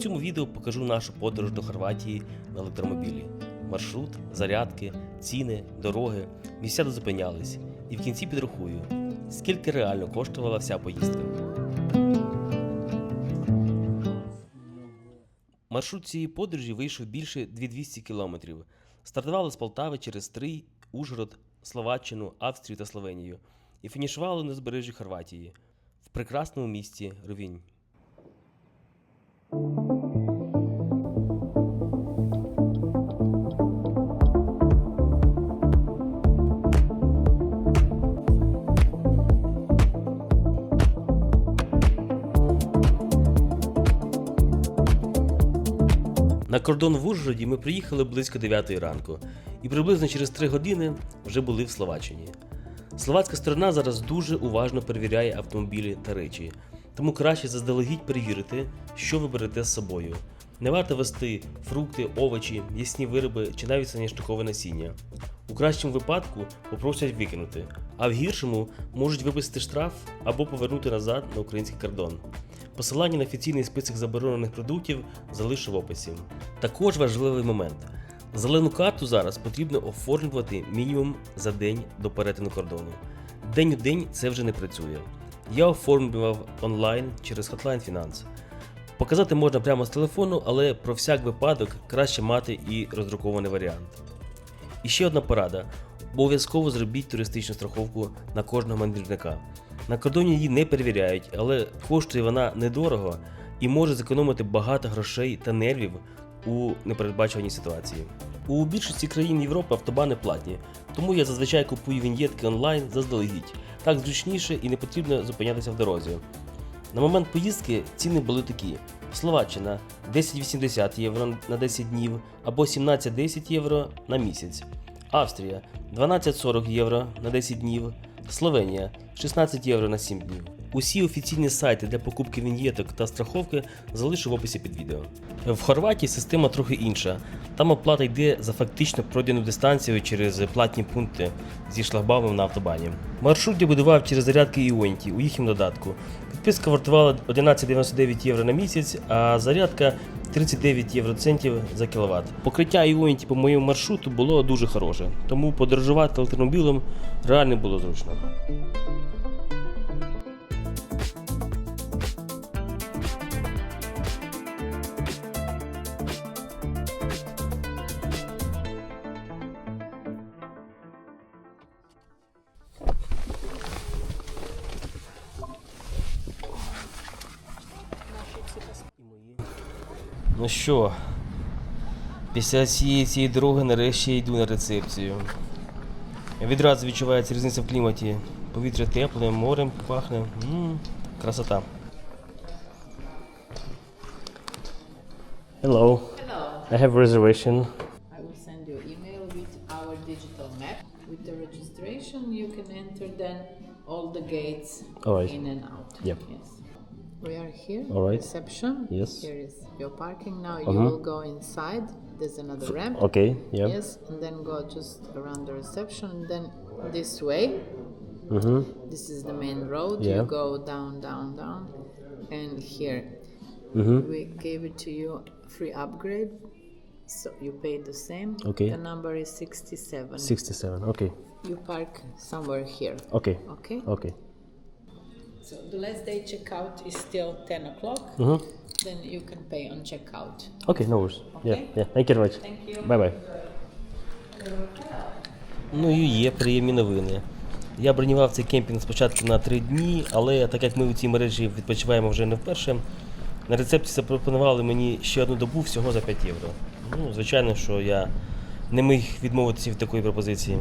цьому відео покажу нашу подорож до Хорватії на електромобілі. Маршрут, зарядки, ціни, дороги, місця, де зупинялись. І в кінці підрахую, скільки реально коштувала вся поїздка. Маршрут цієї подорожі вийшов більше 2200 кілометрів. Стартували з Полтави через Стрий, Ужгород, Словаччину, Австрію та Словенію. І фінішували на узбережжі Хорватії, в прекрасному місті Ровінь. На кордон в Ужгороді ми приїхали близько 9 ранку і приблизно через 3 години вже були в Словаччині. Словацька сторона зараз дуже уважно перевіряє автомобілі та речі, тому краще заздалегідь перевірити, що ви берете з собою. Не варто вести фрукти, овочі, м'ясні вироби чи навіть соняшникове насіння. У кращому випадку попросять викинути, а в гіршому можуть виписати штраф або повернути назад на український кордон. Посилання на офіційний список заборонених продуктів залишу в описі. Також важливий момент. Зелену карту зараз потрібно оформлювати мінімум за день до перетину кордону. День у день це вже не працює. Я оформлював онлайн через Hotline Finance. Показати можна прямо з телефону, але про всяк випадок краще мати і роздрукований варіант. І ще одна порада. Обов'язково зробіть туристичну страховку на кожного мандрівника. На кордоні її не перевіряють, але коштує вона недорого і може зекономити багато грошей та нервів у непередбачуваній ситуації. У більшості країн Європи автобани платні, тому я зазвичай купую віньєтки онлайн заздалегідь. Так зручніше і не потрібно зупинятися в дорозі. На момент поїздки ціни були такі. Словаччина 10,80 євро на 10 днів або 17,10 євро на місяць. Австрія 12,40 євро на 10 днів. Словенія 16 євро на 7 днів. Усі офіційні сайти для покупки віньєток та страховки залишу в описі під відео. В Хорватії система трохи інша. Там оплата йде за фактично пройдену дистанцію через платні пункти зі шлагбаумом на автобані. Маршрут я будував через зарядки Ionity у їхньому додатку. Підписка вартувала 11,99 євро на місяць, а зарядка 39 євроцентів за кіловат. Покриття Ionity по моєму маршруту було дуже хороше, тому подорожувати електромобілем реально було зручно. Ну що, після цієї дороги нарешті я йду на рецепцію. Відразу відчувається різниця в кліматі. Повітря тепле, морем пахне. Красота. Hello. Hello. I have a reservation. I will send you an email with our digital map. With the registration, you can enter then all the gates Alright. in and out. Yep. Yes. We are here. Alright. Reception. Yes. Here is your parking. Now you will go inside. There's another ramp. Okay, yeah. Yes, and then go just around the reception. And then this way. This is the main road. Yeah. You go down, down, down, and here. We gave it to you free upgrade. So you pay the same. Okay. The number is 67. 67, okay. You park somewhere here. Okay. Okay. Okay. So the last day checkout is still 10 o'clock. Then you can pay on checkout. Okay, no worries. Okay. Yeah. Thank you very much. Thank you. Bye-bye. Ну і є приємні новини. Я бронював цей кемпінг спочатку на 3 дні, але так як ми у цій мережі відпочиваємо вже не вперше, на рецепті запропонували мені ще одну добу всього за 5 євро. Ну, звичайно, що я не міг відмовитися від такої пропозиції.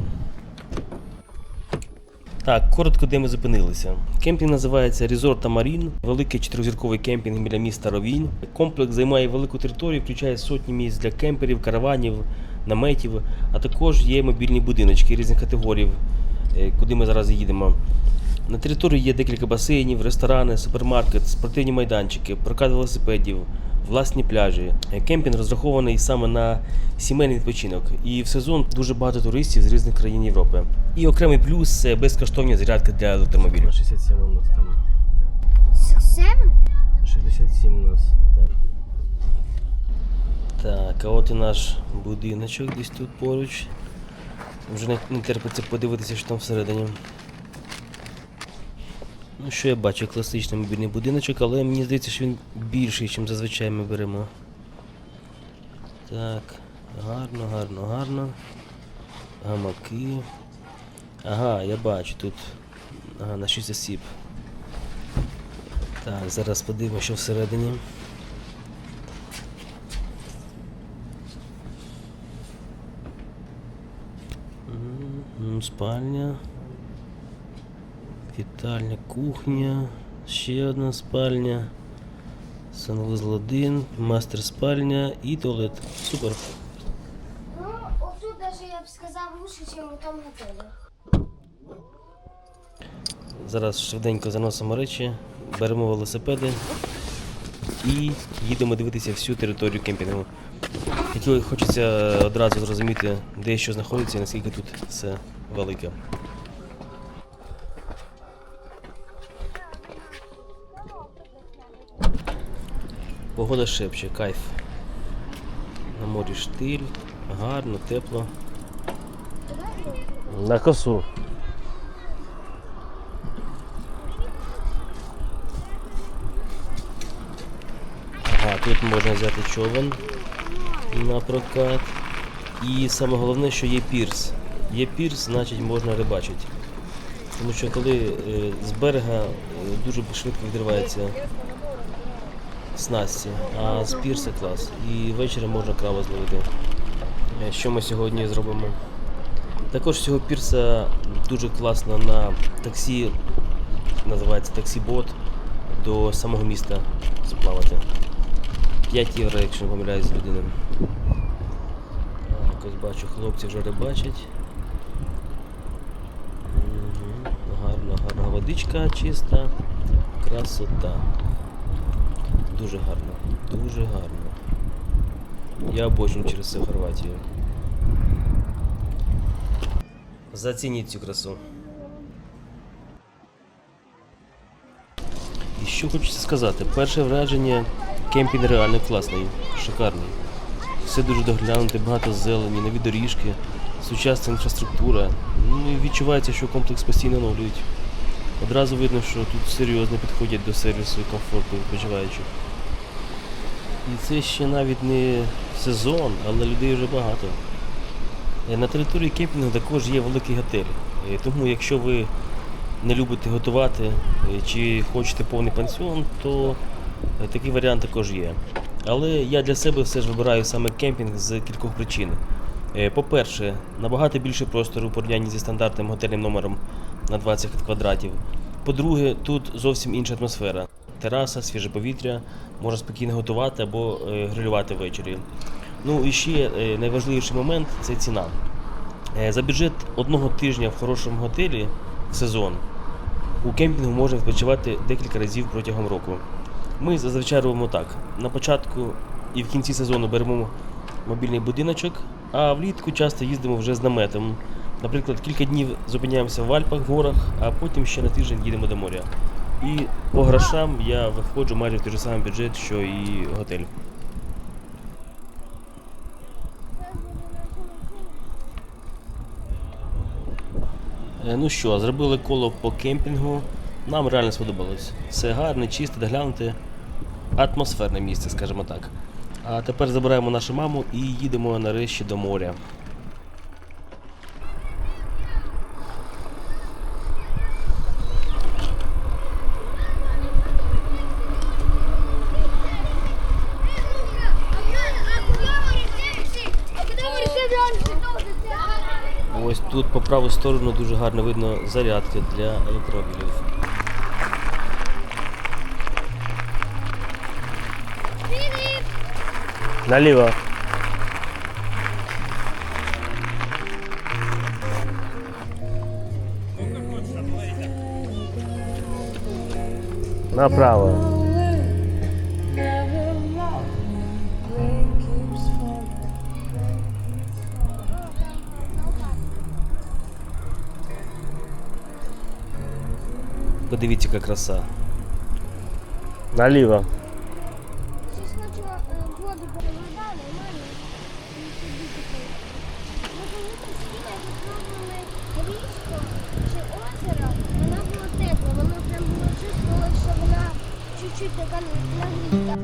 Так, коротко, де ми зупинилися. Кемпінг називається Resort Tamarin, великий 4-зірковий кемпінг біля міста Ровінь. Комплекс займає велику територію, включає сотні місць для кемперів, караванів, наметів, а також є мобільні будиночки різних категорій, куди ми зараз їдемо. На території є декілька басейнів, ресторани, супермаркет, спортивні майданчики, прокат велосипедів, власні пляжі. Кемпінг розрахований саме на сімейний відпочинок. І в сезон дуже багато туристів з різних країн Європи. І окремий плюс – це безкоштовні зарядки для електромобілів. 67 у нас там. 67? 67 у нас, так. Так, а от і наш будиночок десь тут поруч. Вже не терпиться подивитися, що там всередині. Ну що я бачу, класичний мобільний будиночок, але мені здається, що він більший, ніж зазвичай ми беремо. Так, гарно, гарно, гарно. Гамаки. Ага, я бачу тут. Ага, на 6 осіб. Так, зараз подивимося, що всередині. Спальня. Вітальня, кухня. Ще одна спальня. Санвузол 1, мастер спальня і туалет. Супер. Ну, отут даже я б сказав лучше, ніж у тому готелі. Зараз швиденько заносимо речі, беремо велосипеди і їдемо дивитися всю територію кемпінгу. Хочеться одразу зрозуміти, де що знаходиться і наскільки тут все велике. Погода шепче, кайф. На морі штиль, гарно, тепло. На косу. Ага, тут можна взяти човен на прокат. І саме головне, що є пірс. Є пірс, значить можна рибачити. Тому що коли з берега дуже швидко відривається снасті, а з пірса клас. І ввечері можна краба зловити. Що ми сьогодні зробимо? Також з цього пірса дуже класно на таксі, називається таксі-бот, до самого міста сплавати. 5 євро, якщо не помиляюсь, з людини. Ось бачу, хлопці вже рибачать. Гарна, гарна водичка, чиста, красота. Дуже гарно, дуже гарно. Я обожнюю через це Хорватію. Зацініть цю красу. І що хочеться сказати, перше враження, кемпінг реально класний, шикарний. Все дуже доглянуте, багато зелені, нові доріжки, сучасна інфраструктура. Ну і відчувається, що комплекс постійно оновлюють. Одразу видно, що тут серйозно підходять до сервісу і комфорту відпочиваючих. І це ще навіть не сезон, але людей вже багато. На території кемпінгу також є великий готель. Тому якщо ви не любите готувати чи хочете повний пансіон, то такий варіант також є. Але я для себе все ж вибираю саме кемпінг з кількох причин. По-перше, набагато більше простору у порівнянні зі стандартним готельним номером на 20 квадратів. По-друге, тут зовсім інша атмосфера. Тераса, свіже повітря, можна спокійно готувати або грилювати ввечері. Ну і ще найважливіший момент – це ціна. За бюджет одного тижня в хорошому готелі в сезон у кемпінгу можна відпочивати декілька разів протягом року. Ми зазвичай робимо так. На початку і в кінці сезону беремо мобільний будиночок, а влітку часто їздимо вже з наметом. Наприклад, кілька днів зупиняємося в Альпах, в горах, а потім ще на тиждень їдемо до моря. І по грошам я виходжу майже в той же самий бюджет, що і готель. Ну що, зробили коло по кемпінгу. Нам реально сподобалось. Все гарне, чисте, доглянуте, атмосферне місце, скажімо так. А тепер забираємо нашу маму і їдемо нарешті до моря. Ось тут по праву сторону дуже гарно видно зарядки для електромобілів. Наліво. Направо. Подивіться, яка краса. Наліво. Сейчас воду перемотали, пробували річку чи озеро, вона була тепла, воно прям було чувствувало, що вона чуть-чуть така нагріта.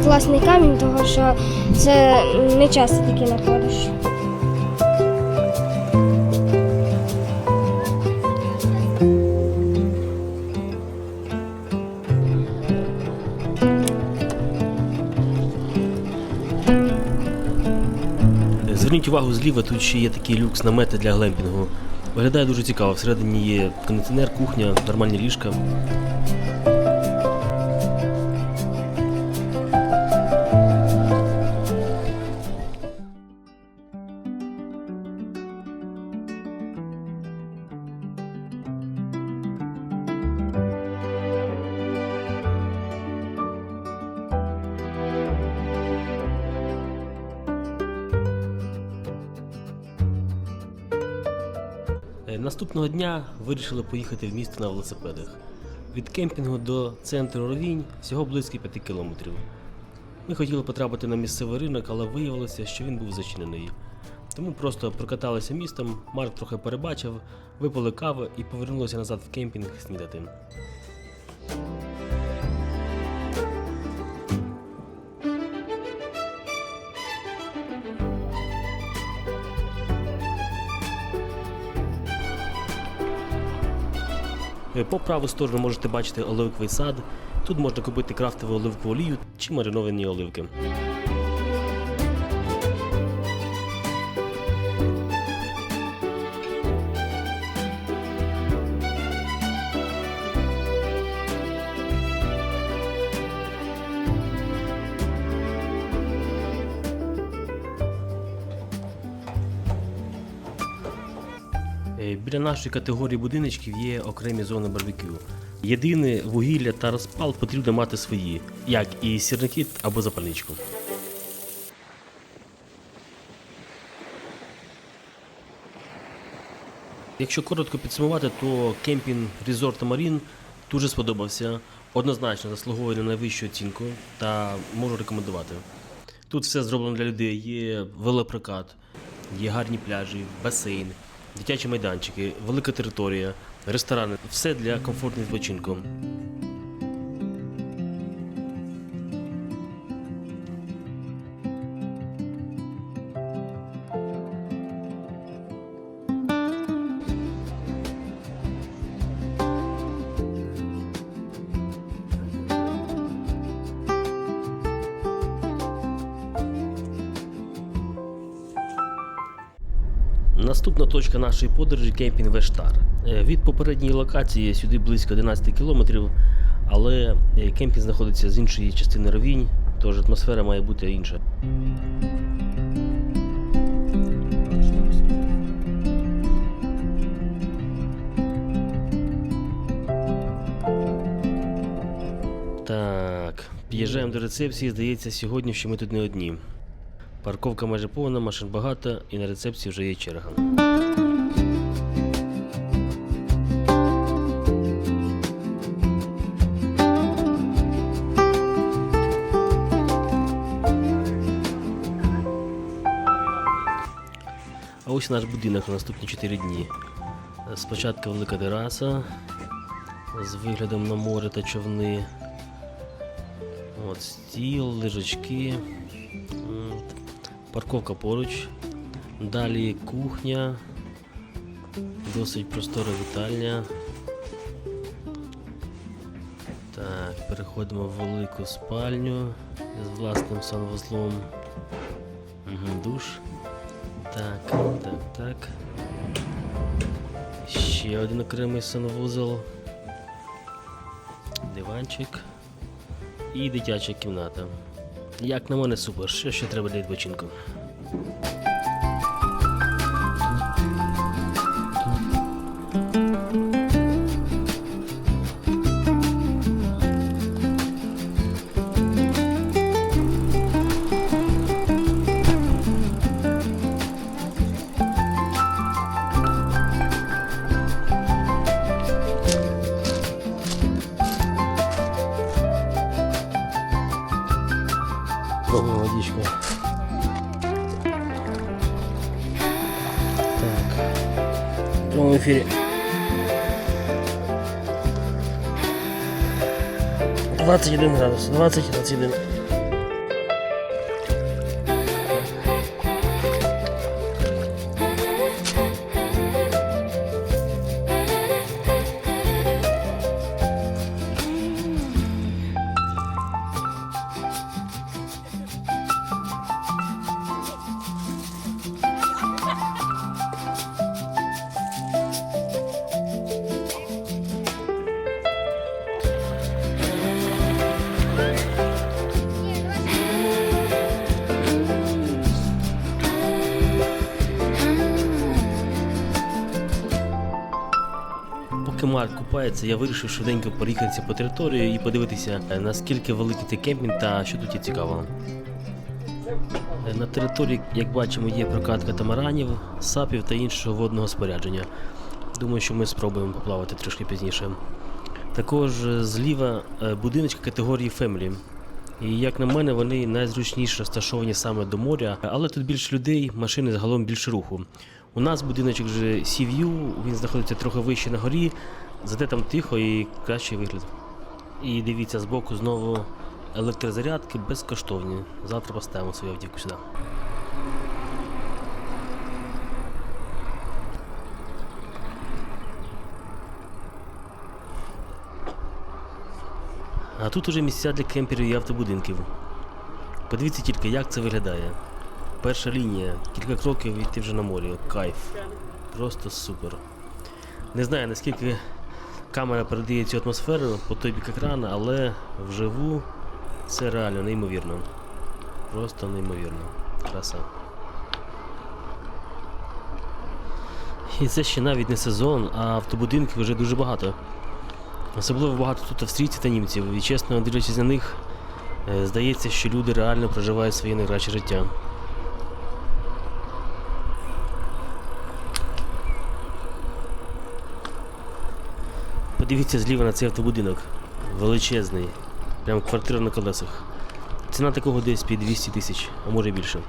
Класний камінь, тому що це не часто такі знаходиш. Зверніть увагу, зліва тут ще є такий люкс намети для глемпінгу. Виглядає дуже цікаво. Всередині є кондиціонер, кухня, нормальні ліжка. Наступного дня вирішили поїхати в місто на велосипедах. Від кемпінгу до центру Ровінь всього близько 5 кілометрів. Ми хотіли потрапити на місцевий ринок, але виявилося, що він був зачинений. Тому просто прокаталися містом, Марк трохи перебачив, випили кави і повернулися назад в кемпінг снідати. По праву сторону можете бачити оливковий сад. Тут можна купити крафтову оливкову олію чи мариновані оливки. Біля нашої категорії будиночків є окремі зони барбекю. Єдине, вугілля та розпал потрібно мати свої, як і сірники або запальничку. Якщо коротко підсумувати, то кемпінг Resort Marine дуже сподобався, однозначно заслуговує на найвищу оцінку та можу рекомендувати. Тут все зроблено для людей, є велопрокат, є гарні пляжі, басейн, дитячі майданчики, велика територія, ресторани – все для комфортного відпочинку. Наступна точка нашої подорожі – кемпінг Вештар. Від попередньої локації сюди близько 11 кілометрів, але кемпінг знаходиться з іншої частини Ровінь, тож атмосфера має бути інша. Так, під'їжджаємо до рецепції, здається, сьогодні що ми тут не одні. Парковка майже повна, машин багато і на рецепції вже є черга. А ось наш будинок на наступні 4 дні. Спочатку велика тераса з виглядом на море та човни. От стіл, лежачки, парковка поруч. Далі кухня, досить простора вітальня. Так, переходимо в велику спальню з власним санвузлом. Душ. Так. Ще один окремий санвузол. Диванчик. І дитяча кімната. Як на мене, супер. Що ще треба для відпочинку? Пробуємо водичку. Так. В прямому ефірі. 21 градус. 21. Поки Марк купається, я вирішив швиденько проїхатися по території і подивитися, наскільки великий цей кемпінг та що тут є цікавого. На території, як бачимо, є прокат катамаранів, сапів та іншого водного спорядження. Думаю, що ми спробуємо поплавати трішки пізніше. Також зліва будиночки категорії Family. І як на мене, вони найзручніше розташовані саме до моря, але тут більше людей, машини загалом більше руху. У нас будиночок же Sea View, він знаходиться трохи вище на горі, зате там тихо і кращий вигляд. І дивіться, збоку знову електрозарядки безкоштовні. Завтра поставимо свою автівку сюди. А тут уже місця для кемперів і автобудинків. Подивіться тільки, як це виглядає. Перша лінія, кілька кроків і ти вже на морі. Кайф. Просто супер. Не знаю, наскільки камера передає цю атмосферу по той бік екрану, але вживу це реально неймовірно. Просто неймовірно. Краса. І це ще навіть не сезон, а автобудинків вже дуже багато. Особливо багато тут австрійців та німців. І чесно, дивлячись на них, здається, що люди реально проживають своє найкраще життя. Подивіться зліва на цей автобудинок. Величезний. Прям квартира на колесах. Ціна такого десь під 200 тисяч, а може більше.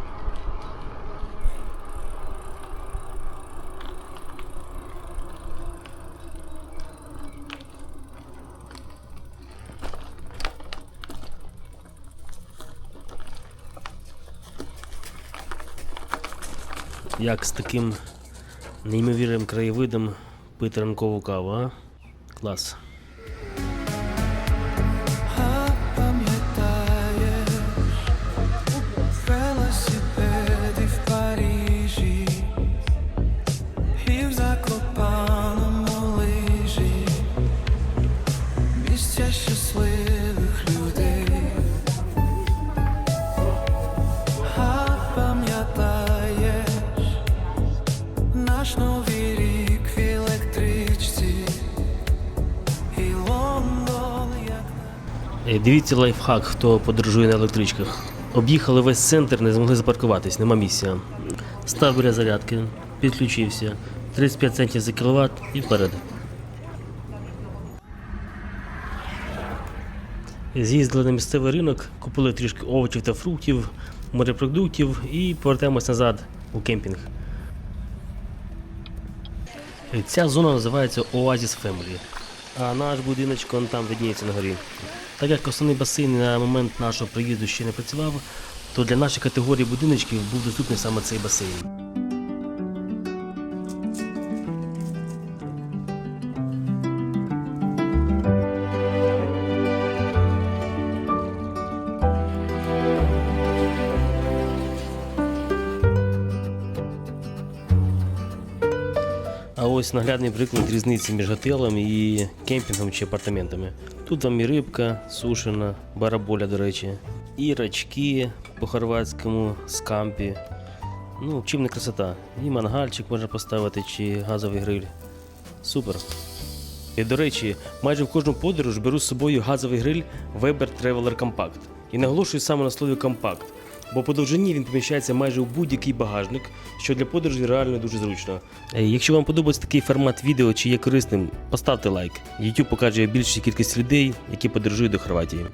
Як з таким неймовірним краєвидом пити ранкову каву, а? Клас. Велосипеди в Парижі і в Закопаному лижі, місця щасливих людей. А пам'ятаєш наш новий рік в електричці і Лондон, як Дивіться лайфхак, хто подорожує на електричках. Об'їхали весь центр, не змогли запаркуватись, нема місця. Став біля зарядки, підключився, 35 центів за кіловат і вперед. З'їздили на місцевий ринок, купили трішки овочів та фруктів, морепродуктів і повертаємось назад у кемпінг. Ця зона називається Oasis Family, а наш будиночок он там видніється на горі. Так як основний басейн на момент нашого приїзду ще не працював, то для нашої категорії будиночків був доступний саме цей басейн. А ось наглядний приклад різниці між готелем і кемпінгом чи апартаментами. Тут вам і рибка сушена, бараболя, до речі, і рачки по-хорватському скампі. Ну, чим не красота. І мангальчик можна поставити, чи газовий гриль. Супер. І, до речі, майже в кожну подорож беру з собою газовий гриль Weber Traveler Compact. І наголошую саме на слові компакт, бо по довжині він поміщається майже у будь-який багажник, що для подорожі реально дуже зручно. Якщо вам подобається такий формат відео чи є корисним, поставте лайк. YouTube покаже більшу кількість людей, які подорожують до Хорватії.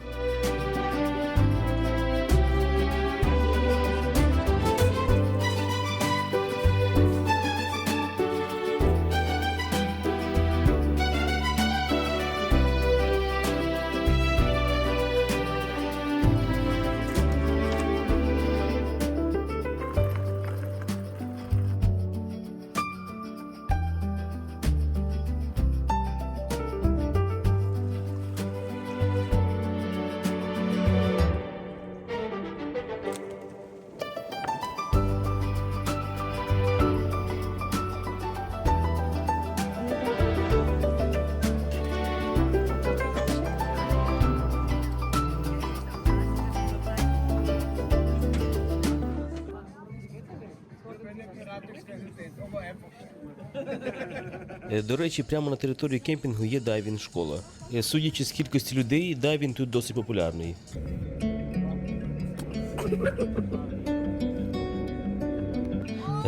До речі, прямо на території кемпінгу є дайвінг-школа. Судячи з кількості людей, дайвінг тут досить популярний.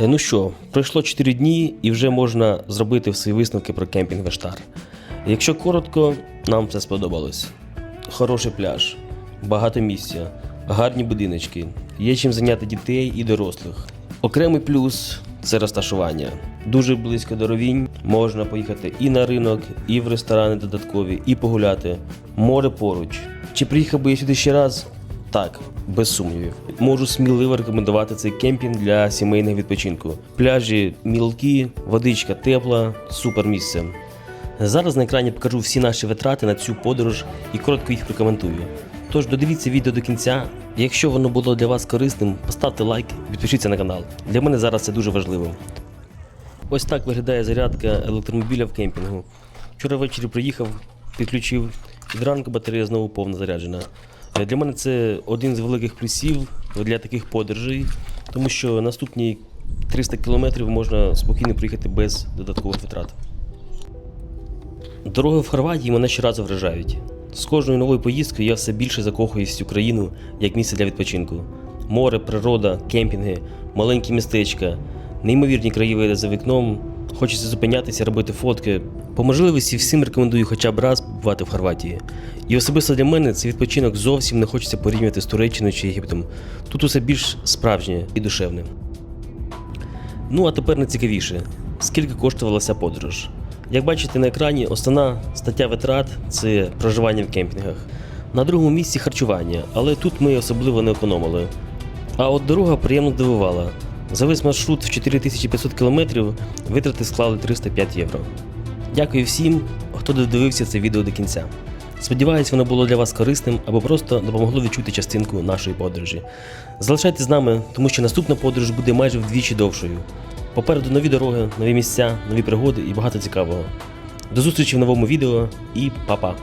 Ну що, пройшло 4 дні і вже можна зробити свої висновки про кемпінг Вештар. Якщо коротко, нам це сподобалось. Хороший пляж, багато місця, гарні будиночки, є чим зайняти дітей і дорослих. Окремий плюс – це розташування. Дуже близько до Ровінь, можна поїхати і на ринок, і в ресторани додаткові, і погуляти. Море поруч. Чи приїхав би я сюди ще раз? Так, без сумнівів. Можу сміливо рекомендувати цей кемпінг для сімейного відпочинку. Пляжі мілкі, водичка тепла, супер місце. Зараз на екрані покажу всі наші витрати на цю подорож і коротко їх прокоментую. Тож додивіться відео до кінця. Якщо воно було для вас корисним, поставте лайк, підпишіться на канал. Для мене зараз це дуже важливо. Ось так виглядає зарядка електромобіля в кемпінгу. Вчора ввечері приїхав, підключив, від ранку батарея знову повно заряджена. Для мене це один з великих плюсів для таких подорожей, тому що наступні 300 км можна спокійно приїхати без додаткових витрат. Дороги в Хорватії мене щоразу вражають. З кожною новою поїздкою я все більше закохуюсь в цю країну як місце для відпочинку. Море, природа, кемпінги, маленькі містечка, неймовірні краєвиди за вікном. Хочеться зупинятися, робити фотки. По можливості всім рекомендую хоча б раз побувати в Хорватії. І особисто для мене цей відпочинок зовсім не хочеться порівнювати з Туреччиною чи Єгиптом. Тут усе більш справжнє і душевне. Ну а тепер найцікавіше. Скільки коштувала ця подорож? Як бачите на екрані, основна стаття витрат – це проживання в кемпінгах. На другому місці харчування, але тут ми особливо не економили. А от дорога приємно здивувала. За весь маршрут в 4500 км витрати склали 305 євро. Дякую всім, хто додивився це відео до кінця. Сподіваюсь, воно було для вас корисним або просто допомогло відчути частинку нашої подорожі. Залишайтесь з нами, тому що наступна подорож буде майже вдвічі довшою. Попереду нові дороги, нові місця, нові пригоди і багато цікавого. До зустрічі в новому відео і па-па!